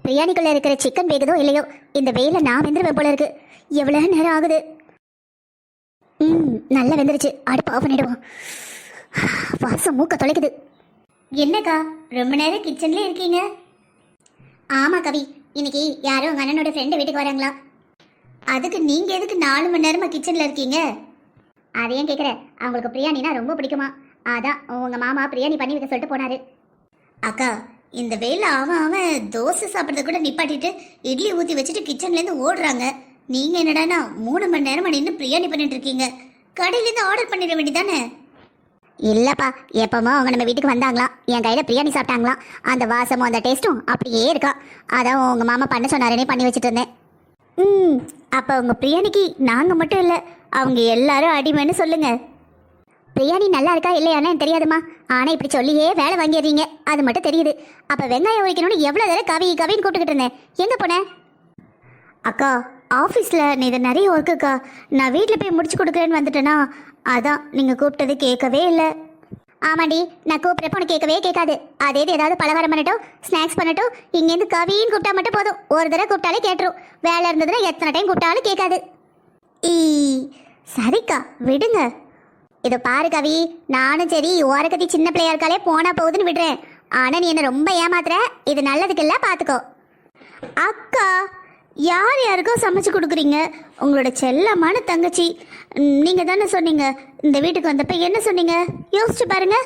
பிரியாணிக்குள்ள இருக்கிற சிக்கன் வேகுதோ இல்லையோ, இந்த வெயில நான் வெந்துருவேன் போல இருக்கு. எவ்வளவு நேரம் ஆகுது? நல்லா வெந்துருச்சு. அடுப்பு ஆஃப் பண்ணிடுவோம். வாசம் மூக்க தொலைக்குது. என்னக்கா ரொம்ப நேரம் கிச்சன்ல இருக்கீங்க? ஆமா கவி, இன்னைக்கு யாரும் உங்க அண்ணனோட ஃப்ரெண்டு வீட்டுக்கு வராங்களா. அதுக்கு நீங்க எதுக்கு 4 மணி நேரமா கிச்சன்ல இருக்கீங்க? அதையும் கேட்குற, அவங்களுக்கு பிரியாணினா ரொம்ப பிடிக்குமா, அதான் உங்க மாமா பிரியாணி பண்ணி வைக்க சொல்லிட்டு போனாரு. அக்கா, இந்த வெயில அவன் தோசை சாப்பிட்றத கூட நிப்பாட்டிட்டு இட்லி ஊற்றி வச்சுட்டு கிச்சன்லேருந்து ஓடுறாங்க. நீங்கள் என்னடானா 3 மணி நேரமா நின்று பிரியாணி பண்ணிட்டு இருக்கீங்க. கடையிலேருந்து ஆர்டர் பண்ணிட வேண்டியதானே? இல்லைப்பா, எப்போமோ அவங்க நம்ம வீட்டுக்கு வந்தாங்களாம், என் கையில் பிரியாணி சாப்பிட்டாங்களாம். அந்த வாசமும் அந்த டேஸ்ட்டும் அப்படியே இருக்கா. அதான் உங்கள் மாமா பண்ண சொன்னாரேனே பண்ணி வச்சுட்டு இருந்தேன். அப்போ உங்கள் பிரியாணிக்கு நாங்கள் மட்டும் இல்லை, அவங்க எல்லாரும் அடிமைன்னு சொல்லுங்க. பிரியாணி நல்லா இருக்கா இல்லையானே தெரியாதுமா, ஆனால் இப்படி சொல்லியே வேலை வாங்கிடுறீங்க, அது மட்டும் தெரியுது. அப்போ வெங்காயம் உரிக்கணும்னு எவ்வளோ தடவை கவி கவின்னு கூப்பிட்டுக்கிட்டு இருந்தேன், எங்கே போனேன்? அக்கா, ஆஃபீஸில் இது நிறைய ஒர்க்குக்கா, நான் வீட்டில் போய் முடிச்சு கொடுக்குறேன்னு வந்துட்டேனா, அதான் நீங்கள் கூப்பிட்டது கேட்கவே இல்லை. ஆமாண்டி, நான் கூப்பிட்றப்ப உனக்கு கேட்கவே கேட்காது. அதே ஏதாவது பலகாரம் பண்ணட்டும், ஸ்நாக்ஸ் பண்ணட்டும், இங்கேருந்து கவின்னு கூப்பிட்டா மட்டும் போதும். ஒரு தடவை கூப்பிட்டாலே கேட்டுரும். வேலை இருந்ததுன்னா எத்தனை டைம் கூப்பிட்டாலும் கேட்காது. சரிக்கா, விடுங்க. இதை பாரு கவி, நானும் சரி ஓரக்கத்தி சின்ன பிள்ளையா இருக்காலே போனா போகுதுன்னு விடுறேன். ஆனால் நீ என்ன ரொம்ப ஏமாத்துற, இது நல்லதுக்கு இல்லை, பார்த்துக்கோ. அக்கா, யார் யாருக்கோ சமைச்சு கொடுக்குறீங்க? உங்களோட செல்லமான தங்கச்சி. நீங்கள் தானே சொன்னீங்க இந்த வீட்டுக்கு வந்தப்ப, என்ன சொன்னீங்க யோசிச்சு பாருங்க.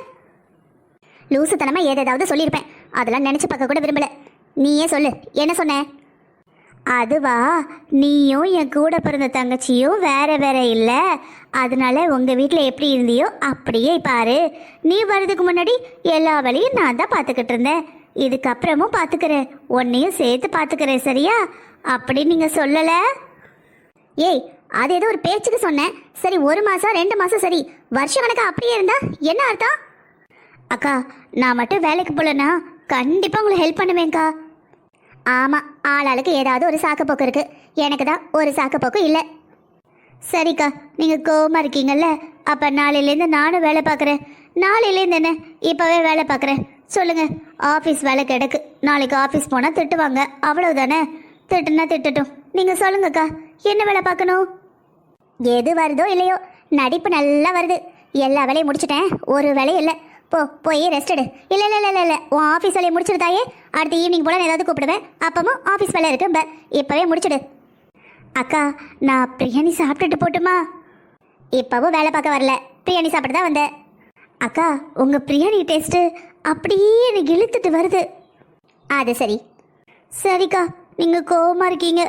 லூசுத்தனமாக ஏதாவது சொல்லியிருப்பேன், அதெல்லாம் நினச்சி பார்க்க கூட விரும்பலை. நீயே சொல்லு, என்ன சொன்ன? அதுவா, நீயும் என் கூட பிறந்த தங்கச்சியும் வேற வேற இல்லை, அதனால உங்கள் வீட்டில் எப்படி இருந்தியோ அப்படியே பாரு. நீ வர்றதுக்கு முன்னாடி எல்லா வேலையும் நான் தான் பார்த்துக்கிட்டு இருந்தேன், இதுக்கப்புறமும் பார்த்துக்கிறேன், உன்னையும் சேர்த்து பார்த்துக்கிறேன், சரியா? அப்படி நீங்கள் சொல்லலை. ஏய், அது ஏதோ ஒரு பேச்சுக்கு சொன்னேன். சரி, 1 மாதம் 2 மாதம் சரி, வருஷம் கணக்கா அப்படியே இருந்தா என்ன அர்த்தம்? அக்கா, நான் மட்டும் வேலைக்கு போகலன்னா கண்டிப்பாக உங்களை ஹெல்ப் பண்ணுவேங்க்கா. ஆமாம், ஆளாளுக்கு ஏதாவது ஒரு சாக்குப்போக்கு இருக்குது, எனக்கு தான் ஒரு சாக்குப்போக்கு இல்லை. சரிக்கா, நீங்கள் கோவமாக இருக்கீங்கல்ல, அப்போ நாளையிலேருந்து நானும் வேலை பார்க்குறேன். நாளையிலேருந்து என்ன, இப்போவே வேலை பார்க்குறேன். சொல்லுங்கள், ஆஃபீஸ் வேலை கிடக்கு, நாளைக்கு ஆஃபீஸ் போனால் திட்டுவாங்க, அவ்வளவுதானே. திட்டுனா திட்டட்டும், நீங்கள் சொல்லுங்கக்கா, என்ன வேலை பார்க்கணும்? எது வருதோ இல்லையோ, நடிப்பு நல்லா வருது. எல்லா வேலையும் முடிச்சுட்டேன், ஒரு வேலையும் இல்லை. போய் ரெஸ்ட் எடு. இல்லை இல்லை இல்லை இல்லை, உன் ஆஃபீஸ் வேலையை முடிச்சிருந்தாயே, அடுத்த ஈவினிங் போல் நான் ஏதாவது கூப்பிடுவேன், அப்பவும் ஆஃபீஸ் வேலை இருக்கு, இப்போவே முடிச்சுடு. அக்கா, நான் பிரியாணி சாப்பிட்டுட்டு போட்டுமா? இப்போவும் வேலை பார்க்க வரல, பிரியாணி சாப்பிட்டு தான் வந்தேன். அக்கா, உங்கள் பிரியாணி டேஸ்ட்டு அப்படியே எனக்கு இழுத்துட்டு வருது. அது சரி. சரிக்கா, நீங்கள் கோவமாக இருக்கீங்க,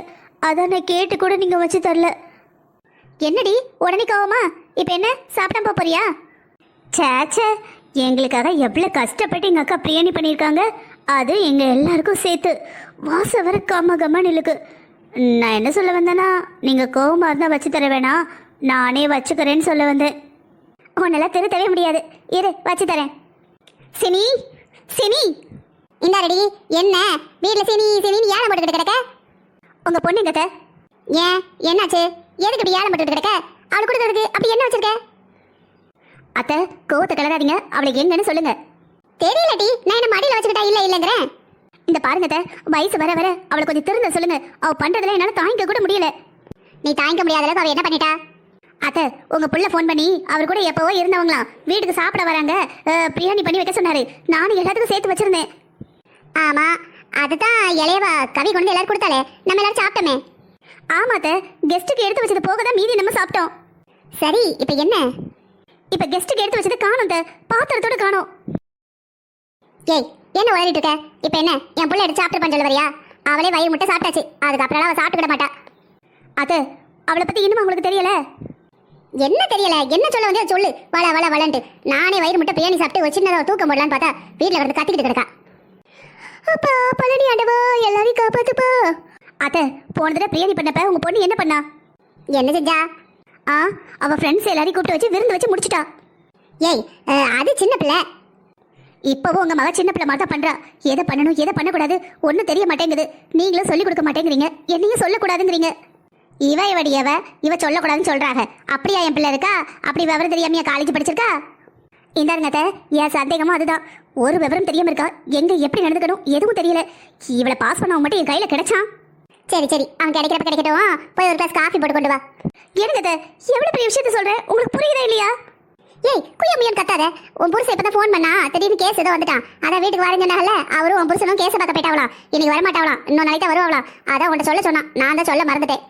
அதான் நான் கேட்டு கூட நீங்கள் வச்சு தரல. என்னடி உடனே கோவமா? இப்போ என்ன சாப்பிட்டா போறியா? சேச்சே, எங்களுக்காக எவ்வளோ கஷ்டப்பட்டு எங்கள் அக்கா பிரியாணி பண்ணியிருக்காங்க, அது எங்கள் எல்லாருக்கும் சேர்த்து வாசம் வர கம்ம இழுக்கு. நான் என்ன சொல்ல வந்தேன்னா, நீங்கள் கோவமாக இருந்தால் வச்சு தர வேணாம், நானே வச்சுக்கிறேன்னு சொல்ல வந்தேன். உன்னெல்லாம் திருத்தவே முடியாது, இரு வச்சு தரேன். சினி சினி, இந்த ரெடி. என்ன வீட்டில் சினி சினின்னு ஏழை போட்டுக்கிட்டு கிடக்க? உங்கள் பொண்ணு எங்கத்த? ஏன் என்னாச்சு? எதுக்கு இப்படி ஏழை போட்டுக்கிட்டு கிடக்க? அவளை கொடுத்ததுக்கு அப்படி என்ன வச்சிருக்க? அத்தை, கோவத்தை கிளறாதீங்க, அவளுக்கு என்னன்னு சொல்லுங்க. தெரியலடி, நான் என்ன மடியில் வச்சுக்கிட்டா இல்லை இல்லைங்கிறேன். இந்த பாருங்க அத்தை, வயசு வர வர அவளை கொஞ்சம் திருந்த சொல்லுங்க. அவள் பண்ணுறதுல என்னால் தாங்கிக்க கூட முடியல. நீ தாங்கிக்க முடியாத அளவுக்கு அவள் என்ன பண்ணிட்டா? அத்தை, உங்கள் புள்ள ஃபோன் பண்ணி அவர் கூட எப்போவோ இருந்தவங்களாம் வீட்டுக்கு சாப்பிட வராங்க, பிரியாணி பண்ணி வைக்க சொன்னார். நானும் எல்லாத்துக்கும் சேர்த்து வச்சுருந்தேன். ஆமாம், அதுதான் இளையவா கவி கொண்டு எல்லாரும் கொடுத்தாலே, நம்ம எல்லாரும் சாப்பிட்டோமே. ஆமாத்த, கெஸ்ட்டுக்கு எடுத்து வச்சது போக தான் மீதி நம்ம சாப்பிட்டோம். சரி, இப்போ என்ன? இப்போ கெஸ்ட்டுக்கு எடுத்து வச்சது காணும், பாத்திரத்தோடு காணும். ஏய், என்ன உளறிட்டு இருக்க? இப்போ என்ன, என் பிள்ளை எடுத்து சாப்பிட்டு பண்ண வரியா? அவளே வயிறு முட்டை சாப்பிட்டாச்சு, அதுக்கப்புறம் அவள் சாப்பிட்டுக்கிட மாட்டா. அது அவளை பற்றி இன்னும் உங்களுக்கு தெரியல? என்ன தெரியல? என்ன சொல்ல வந்து சொல்லு. வள வள வளன்ட்டு நானே வயிறு முட்டை பிரியாணி சாப்பிட்டு ஒரு சின்னதாக தூக்கம் போடலான்னு பார்த்தா வீட்டில் வந்து கத்திக்கிட்டு கிடக்கா. அப்பா பழனி ஆண்டவா, எல்லாரையும் காப்பாத்துப்பா. அத்தை, போன தடவை பிரியாணி பண்ணப்ப உங்க பொண்ணு என்ன பண்ணா? என்ன செஞ்சா? அவ ஃப்ரெண்ட்ஸ் எல்லாரையும் கூப்பிட்டு வச்சு விருந்து வச்சு முடிச்சிட்டா. ஏய், அது சின்ன பிள்ளை. இப்போவும் உங்க மக சின்ன பிள்ளை மாதிரி தான் பண்றா. எதை பண்ணணும் எதை பண்ணக்கூடாது ஒன்றும் தெரிய மாட்டேங்குது. நீங்களும் சொல்லிக் கொடுக்க மாட்டேங்கிறீங்க, என்னையும் சொல்லக்கூடாதுங்கிறீங்க. இவ சொல்லக்கூடாதுன்னு சொல்றாங்க. அப்படியா என் பிள்ளை இருக்கா? அப்படி விவரம் தெரியாமையா காலேஜ் படிச்சிருக்கா? இந்தாருங்க, என் சந்தேகமும் அதுதான். ஒரு விவரம் தெரியாம இருக்கா. எங்க எப்படி நடந்துக்கணும் எதுவும் தெரியல. இவளை பாஸ் பண்ணவங்க மட்டும் என் கையில கிடைச்சான். சரி சரி, அவன் கிடைக்கிறப்ப கிடைக்கட்டும். போய் ஒரு கிளாஸ் காஃபி போட்டு கொண்டு வா. எனக்கு எவ்வளவு பெரிய விஷயத்த சொல்றேன், உங்களுக்கு புரியுதா இல்லையா? ஏய் குய்யம்மையன் கத்தாத. உன் புருஷன் இப்பதான் ஃபோன் பண்ணா, திடீர்னு கேஸ் ஏதோ வந்துட்டான். அதான் வீட்டுக்கு வரேன்னால அவரும் உன் புருஷனும் கேஸை பார்க்க போயிட்டாவலாம். இன்னைக்கு வரமாட்டாவலாம், இன்னொரு நாளைக்கு தான் வருவாங்களாம். அதான் உன்ட்ட சொல்ல சொன்னான், நான் தான் சொல்ல மறந்துட்டேன்.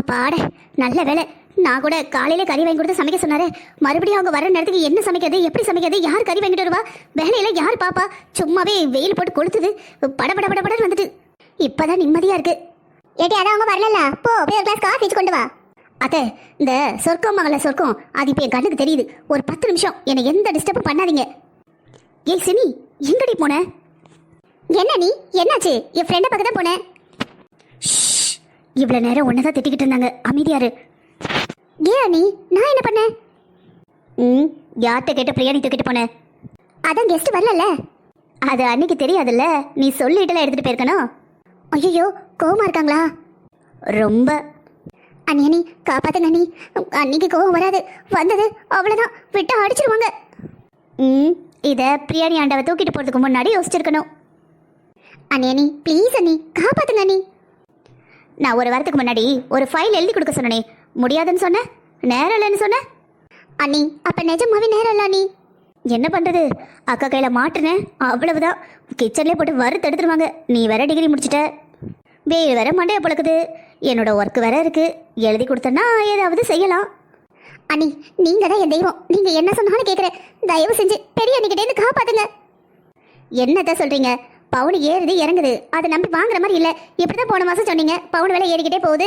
அப்பாட நல்ல வேலை. நான் கூட காலையில கறி வாங்கி கொடுத்து சமைக்க சொன்னாரு. மறுபடியும் அவங்க வர நேரத்துக்கு என்ன சமைக்கிறது, எப்படி சமைக்கிறது, யார் கறி வாங்கிட்டு வருவா, வேலையில யார் பாப்பா, சும்மாவே வெயில் போட்டு கொளுத்துது. படபடன்னு வந்துட்டு இப்பதான் நிம்மதியா இருக்கு. ஏட்டி அதான் அவங்க வரல, போ போய் ஒரு கிளாஸ் காஃபி கொண்டு வா. அத்தை, இந்த சொர்க்கம் மகள சொர்க்கம் அது இப்போ என் கண்ணுக்கு தெரியுது. ஒரு 10 நிமிஷம் என்னை எந்த டிஸ்டர்பும் பண்ணாதீங்க. ஏய் சினி, எங்கடி போன? என்ன நீ, என்னாச்சு? என் ஃப்ரெண்டை பக்கம் தான் போனேன். இவ்வளவு நேரம் ஒன்னதான் திட்டிக்கிட்டு இருந்தாங்க, அமைதியாரு. ஏன் நீ, நான் என்ன பண்ணேன்? யார்கிட்ட கேட்ட பிரியாணி தூக்கிட்டு போனேன்? அதான் கெஸ்ட் வரல. அது அன்னைக்கு தெரியாதுல்ல, நீ சொல்லிட்டுல எடுத்துட்டு போயிருக்கணும். ஐயோ கோவமா இருக்காங்களா? ரொம்ப. அண்ணி காப்பாத்துங்க அண்ணி. அன்னைக்கு கோவம் வராது, வந்தது அவ்வளவுதான், விட்டா அடிச்சிருவாங்க. இத பிரியாணி ஆண்டவை தூக்கிட்டு போறதுக்கு முன்னாடி யோசிச்சிருக்கணும். அண்ணி ப்ளீஸ் அண்ணி, காப்பாத்துங்க அண்ணி. நான் ஒரு வாரத்துக்கு முன்னாடி ஒரு ஃபைல் எழுதி கொடுக்க சொன்னனே, முடியாதுன்னு சொன்ன, நேரம் இல்லைன்னு சொன்ன. அண்ணி அப்ப நிஜமாவே நேரம் இல்ல அண்ணி. என்ன பண்றது, அக்கா கையில மாட்டுனேன், அவ்வளவுதான். கிச்சன்லேயே போட்டு வறுத்து எடுத்துருவாங்க. நீ வேற டிகிரி முடிச்சிட்ட, வெயில் வேற மண்டைய பழக்குது, என்னோட ஒர்க் வேற இருக்கு. எழுதி கொடுத்தனா ஏதாவது செய்யலாம். அண்ணி நீங்க தான் என் தெய்வம், நீங்க என்ன சொன்னாலும் கேட்குறேன். தயவு செஞ்சு பெரிய அண்ணிக்கிட்டேருந்து காப்பாத்துங்க. என்னத்த சொல்றீங்க? பவுன் ஏறுது இறங்குது, அதை நம்பி வாங்குற மாதிரி இல்லை. இப்படிதான் போன மாசம் சொன்னீங்க, பவுன் விலை ஏறிக்கிட்டே போகுது,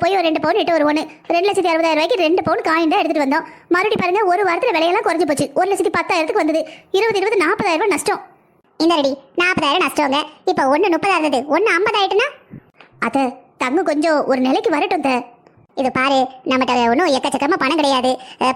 போய் ஒரு 2 பவுன் இட்டு ஒரு 2,60,000 ரூபாய்க்கு 2 பவுன் காயின் தான் எடுத்துட்டு வந்தோம். மறுபடியும் பாருங்க, ஒரு வாரத்தில் விலையெல்லாம் குறைஞ்சி போச்சு. 1,10,000 வந்தது. 20 40,000 ரூபாய் நஷ்டம். இந்த ரெடி 40,000 நஷ்டங்க. இப்போ 30,000 இருந்தது, 50 ஆயிட்டுனா அத்தை தங்கம் கொஞ்சம் ஒரு நிலைக்கு வரட்டும். இது பாரு, நம்மகிட்ட ஒன்றும் எக்கச்சக்கமா பணம் கிடையாது.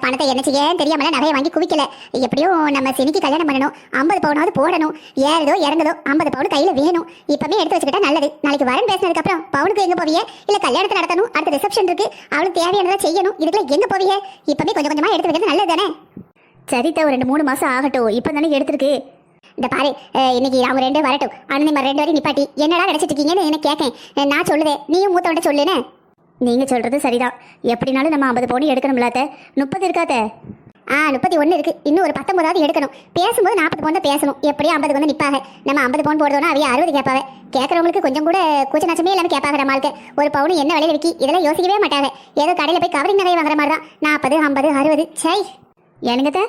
பணத்தை என்ன செய்யன்னு தெரியாமல நகையை வாங்கி குவிக்கல. எப்படியும் நம்ம சினிக்கு கல்யாணம் பண்ணணும், 50 பவுனாவது போடணும். ஏறுதோ இறங்குதோ 50 பவுன் கையில வேணும். இப்பமே எடுத்து வச்சுக்கிட்டா நல்லது. நாளைக்கு வரேன் பேசினதுக்கு அப்புறம் பவுனுக்கு எங்க போவியே? இல்ல கல்யாணத்தை நடத்தணும், அடுத்த ரிசப்ஷன் இருக்கு, அவளுக்கு தேவையானதை செய்யணும். இதுக்குள்ள எங்க போவியே? இப்பமே கொஞ்சம் கொஞ்சமா எடுத்து வைக்கிறது நல்லது தானே? சரித்த, ஒரு 2-3 மாசம் ஆகட்டும், இப்போ தானே எடுத்துருக்கு. இந்த பாரு, இன்னைக்கு அவங்க 2 வரட்டும், அண்ணன் 2 வரையும் நிப்பாட்டி என்னடா நினைச்சிட்டு இருக்கீங்கன்னு என்ன கேட்கேன். நான் சொல்லுவேன், நீயும் மூத்தவன்ட்ட சொல்லுனே. நீங்க சொல்றது சரிதான், எப்படினாலும் நம்ம 50 பவுன் எடுக்கணும்ல. 30 இருக்காத்த? 31 இருக்கு, இன்னும் ஒரு 19 எடுக்கணும். பேசும்போது 40 பவுன் தான் பேசணும், எப்படியும் 50 வந்து நிப்பாங்க. நம்ம 50 பவுன் போடுறோம்னா அவைய 60 கேட்பாங்க. கேட்கறவங்களுக்கு கொஞ்சம் கூட கூச்ச நச்சமே இல்லாம கேட்பாங்க. நம்மளுக்கு ஒரு பவுன் என்ன விலையில விற்கி, இதெல்லாம் யோசிக்கவே மாட்டாங்க. ஏதோ கடையில போய் கவரிங் நகை வாங்குற மாதிரி தான். 40, 50, 60. சை எனக்குத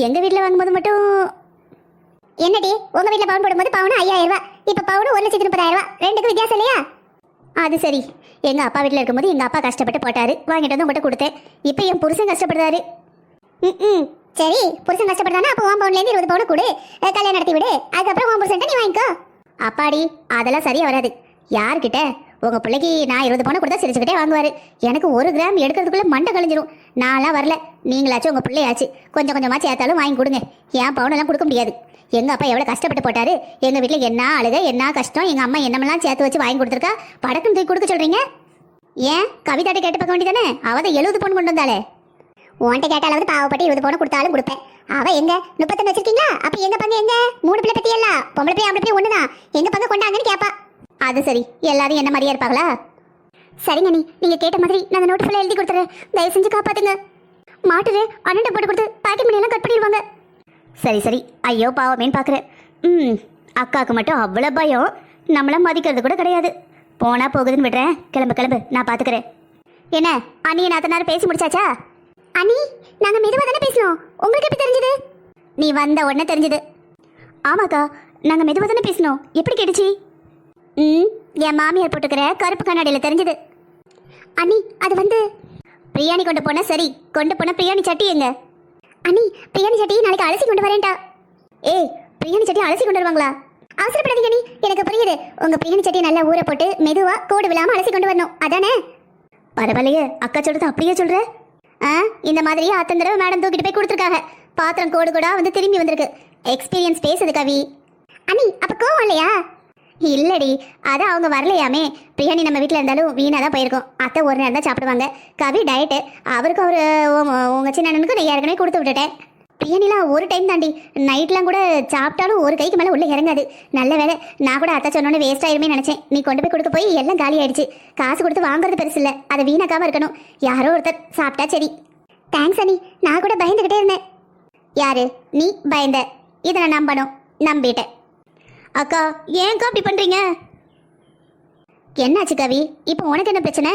எங்க வீட்டுல வாங்கும்போது மட்டும் என்னடி, உங்க வீட்டுல பவுன் போடும்போது பவுன் 5,000 ரூபாய், இப்ப பவுன் 1,30,000 ரூபாய். ரெண்டுக்கு வித்தியாசம் இல்லையா? அது சரி, எங்க அப்பா வீட்டில் இருக்கும்போது எங்க அப்பா கஷ்டப்பட்டு போட்டாரு, வாங்கிட்டு வந்து உங்கள்கிட்ட கொடுத்தேன். இப்போ என் புருஷன் கஷ்டப்படுறாரு. சரி, புருஷன் கஷ்டப்படுறானா அப்போ 1 பவுன்லேருந்து 20 பவுன் கொடு, கல்யாணம் நடத்தி விடு. அதுக்கப்புறம் உன் புருஷன் நீ வாங்கிக்கோ. அப்பாடி அதெல்லாம் சரியா வராது. யார்கிட்ட? உங்க பிள்ளைக்கு நான் 20 பவுன் கொடுத்தா சிரிச்சுக்கிட்டே வாங்குவாரு. எனக்கு 1 கிராம் எடுக்கிறதுக்குள்ள மண்டை கழிஞ்சிரும். நான்லாம் வரல, நீங்களாச்சும் உங்க பிள்ளையாச்சு கொஞ்சம் கொஞ்சமா சேர்த்தாலும் வாங்கி கொடுங்க. ஏன் பவுனெல்லாம் கொடுக்க முடியாது. எங்க அப்பா எவ்வளவு கஷ்டப்பட்டு போட்டாரு. எங்க வீட்டுல என்ன அழுக, என்ன கஷ்டம், எங்க அம்மா என்னமெல்லாம் சேர்த்து வச்சு வாங்கி கொடுத்துருக்கா. படக்குன்னு தூக்கி கொடுக்க சொல்றீங்க? ஏன் கவிதாட்ட கேட்டு பார்க்க வேண்டியதானே? அவ தான் 70 பவுன் கொண்டு வந்தாலே. உன்கிட்ட கேட்டாலாவது பாவப்பட்டு 20 பவுன் கொடுத்தாலும் கொடுப்பேன். அவ எங்க 32 வச்சிருக்கீங்களா? அப்ப எங்க பங்கு எங்க? 3 பிள்ளை பத்தி எல்லாம் பொம்பளை பிள்ளை ஆம்பளை பிள்ளை ஒண்ணுதான், எங்க பங்கு கொண்டாங்கன்னு கேப்பா. அது சரி, எல்லாரும் என்ன மாதிரியா இருப்பாங்களா? சரிங்க நீங்க கேட்ட மாதிரி நான் நோட்டு ஃபுல்லா எழுதி கொடுத்துறேன். தயவு செஞ்சு காப்பாத்துங்க. மாட்டுது அண்ணன் போட்டு கொடுத்து பாக்கெட் மணி எல்லாம் கட் பண்ணிடுவாங்க. சரி ஐயோ பாவமேன்னு பார்க்குறேன். அக்காவுக்கு மட்டும் அவ்வளோ பயம், நம்மள மதிக்கிறது கூட கிடையாது. போனா போகுதுன்னு விடுறேன். கிளம்பு, நான் பார்த்துக்கிறேன். என்ன அண்ணி, நான் நேரம் பேசி முடிச்சாச்சா? அண்ணி நாங்கள் மெதுவாக தானே பேசணும், உங்களுக்கு எப்படி தெரிஞ்சது? நீ வந்த உடனே தெரிஞ்சது. ஆமாக்கா, நாங்கள் மெதுவாக தானே பேசணும், எப்படி கேட்டுச்சு? என் மாமியார் போட்டுக்கிற கருப்பு கண்ணாடியில் தெரிஞ்சது. அண்ணி அது வந்து பிரியாணி கொண்டு போன. சரி, கொண்டு போன பிரியாணி சட்டி எங்க? அண்ணி பிரியாணி சட்டி நாளைக்கு அலசி கொண்டு வரேன்டா. ஏய், பிரியாணி சட்டி அலசி கொண்டு வருவாங்களா? அவசரப்படாதீங்க நீ, எனக்கு புரியுது. உங்க பிரியாணி சட்டி நல்லா ஊற போட்டு மெதுவா கோடு விழாம அலசி கொண்டு வரணும், அதானே? பரவாயில்லையே, அக்கா சொல்றது அப்படியே சொல்ற. இந்த மாதிரி அத்தனை தடவை மேடம் தூக்கிட்டு போய் கொடுத்துருக்காங்க. பாத்திரம் கோடு கூட வந்து திரும்பி வந்திருக்கு. எக்ஸ்பீரியன்ஸ் பேசுது கவி. அண்ணி அப்ப கோவம் இல்லையா? இல்லடி, அதான் அவங்க வரலையாமே. பிரியாணி நம்ம வீட்டில் இருந்தாலும் வீணாக தான் போயிருக்கோம். அத்தை ஒரு நேரம் தான் சாப்பிடுவாங்க. கவி டயட்டு, அவருக்கு உங்கள் சின்ன அண்ணனுக்கு நான் ஏற்கனவே கொடுத்து விட்டுட்டேன். பிரியாணிலாம் ஒரு டைம் தாண்டி, நைட்லாம் கூட சாப்பிட்டாலும் ஒரு கைக்கு மேலே உள்ளே இறங்காது. நல்ல வேலை, நான் கூட அத்தை சொன்னோன்னு வேஸ்ட் ஆயிருமே நினச்சேன். நீ கொண்டு போய் கொடுக்க போய் எல்லாம் காலி ஆயிடுச்சு. காசு கொடுத்து வாங்குறது பெருசு இல்லை, அதை வீணாக்காமல் இருக்கணும். யாரோ ஒருத்தர் சாப்பிட்டா சரி. தேங்க்ஸ் அண்ணி, நான் கூட பயந்துக்கிட்டே இருந்தேன். யாரு நீ பயந்த? இதை நான் நம்பணும், நம்பிட்டேன். அக்கா ஏன்க்கா அப்படி பண்ணுறீங்க? என்னாச்சு கவி, இப்போ உனக்கு என்ன பிரச்சனை?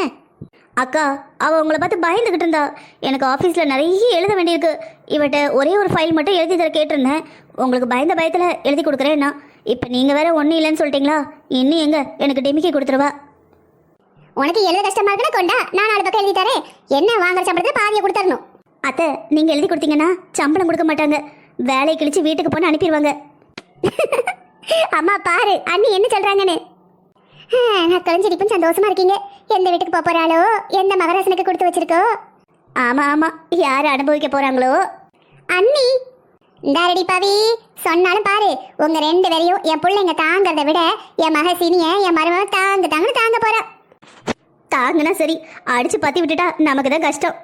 அக்கா அவள் உங்களை பார்த்து பயந்துக்கிட்டு இருந்தா. எனக்கு ஆஃபீஸில் நிறைய எழுத வேண்டியிருக்கு. இவட்ட ஒரே ஒரு ஃபைல் மட்டும் எழுதி தர கேட்டிருந்தேன். உங்களுக்கு பயந்த பயத்தில் எழுதி கொடுக்குறேன்னா, இப்போ நீங்கள் வேற ஒன்றும் இல்லைன்னு சொல்லிட்டீங்களா? இன்னும் எங்க எனக்கு டெமிக்கி கொடுத்துருவா. உனக்கு எழுத கஷ்டமா இருக்குன்னு கொண்டா, நான் 4 பக்கம் எழுதி தரேன். என்ன வாங்குற சம்பளத்தை பாதியை கொடுத்துடணும். அத்தை நீங்கள் எழுதி கொடுத்தீங்கன்னா சம்பளம் கொடுக்க மாட்டாங்க, வேலையை கிழிச்சு வீட்டுக்கு போன்னு அனுப்பிடுவாங்க. அம்மா பாரு அண்ணி என்ன சொல்கிறாங்கன்னு. நான் தொலைஞ்சிருப்பும் சந்தோஷமா இருக்கீங்க. எந்த வீட்டுக்கு போக போறாளோ, எந்த மகராசனுக்கு கொடுத்து வச்சிருக்கோ. ஆமா ஆமா, யார் அனுபவிக்க போறாங்களோ. அண்ணி இந்தாரடி பவி, சொன்னாலும் பாரு, உங்க 2 பேரையும் என் பிள்ளைங்க தாங்கிறத விட என் மக சீனிய என் மருமக தாங்க தாங்கன்னு தாங்க போறா. தாங்கன்னா சரி, அடிச்சு பத்தி விட்டுட்டா நமக்கு தான் கஷ்டம்.